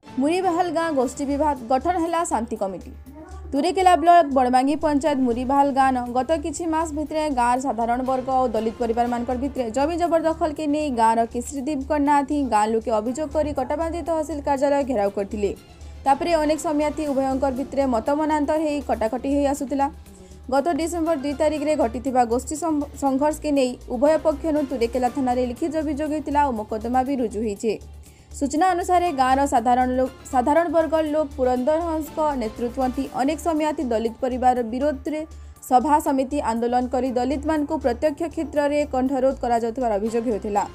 मुरीबाहाल गाँ गोष्ठी विभाग गठन है शांति कमिटी। तुरेकेला ब्लॉक बड़मांगी पंचायत मुरीबाहाल गाँ गत किछि मास भितरे गाँव साधारण वर्ग और दलित परिवार मानकर भितरे जमी जबरदखल के नहीं गाँव केसरीदीप करनाथी गाँ लोके अभियोग कर कटाबांधी तहसिल कार्यालय घेराव करथिले। तापरे अनेक समयाथी उभयंकर भितरे मतमनांतर होई कटाकटी होई आसुतिला। गत डिसेम्बर 2 तारिख में घटी गोष्ठी संघर्ष के नहीं उभय पक्षर तुरेकेला थाना लिखित अभियोग होता और मोकदमा भी रुजु होइछे। सूचना अनुसार गाँव साधारण वर्ग लोक पुरंदर हंस नेतृत्व अनेक समयाथी दलित परिवार विरोध में सभा समिति आंदोलन करी दलित मान को प्रत्यक्ष क्षेत्र में कंठरोध कर अभियोग होता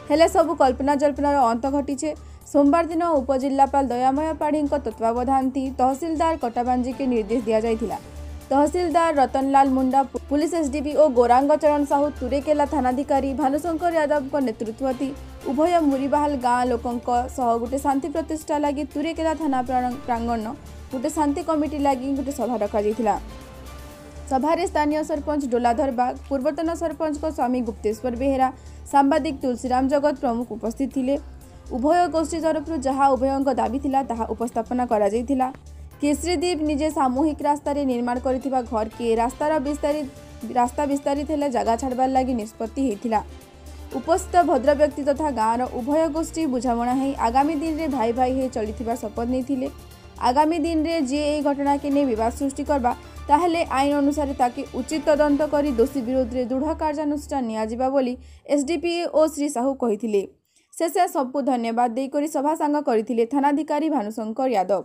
हेले सबु कल्पना जल्पनार अंत घटीचे। सोमवार दिन उपजिल्लापाल दयामय पाढ़ी तत्वावधान तहसीलदार कटाबांजी के निर्देश दिया जाइथिला। तहसीलदार रतनलाल मुंडा, पुलिस एसडीपीओ गौरांग चरण साहू, तुरेकेला थानाधिकारी भानुशंकर यादव नेतृत्व उभय मुरीबाहाल गाँ लोकों गोटे शांति प्रतिष्ठा लगी तुरेकेला थाना प्रांगण गोटे शांति कमिटी लगी गोटे सभा रखा। सभारे स्थानीय सरपंच डोलाधर बाग, पूर्वतन सरपंच को स्वामी गुप्तेश्वर बेहेरा, सांबादिक तुलसीराम जगत प्रमुख उपस्थित थिले। उभय गोष्ठी तरफ जहाँ उभयों दाबी थिला ताहा उपस्थापना करा जाइथिला। केसरीदीप निजे सामूहिक रास्ता निर्माण करथिबा घर के रास्ता विस्तारित हेले जगह छाड़बार लगी निष्पत्ति होता। उपस्थित भद्र व्यक्ति तथा गाँव उभय गोष्ठी बुझामणा है आगामी दिन में भाई भाई हो चलिथिबा शपथ नहीं। आगामी दिन में जी ए घटना के नहीं विवाद सृष्टि करबा ताहेले आईन अनुसार ताके उचित तदंत करी दोषी विरोध में दृढ़ कार्यानुष्ठान नियाजिबा बोली एसडीपीओ श्री साहू कहिथिले। शेषे सबको धन्यवाद देकर सभा सांग करथिले थानाधिकारी भानुशंकर यादव।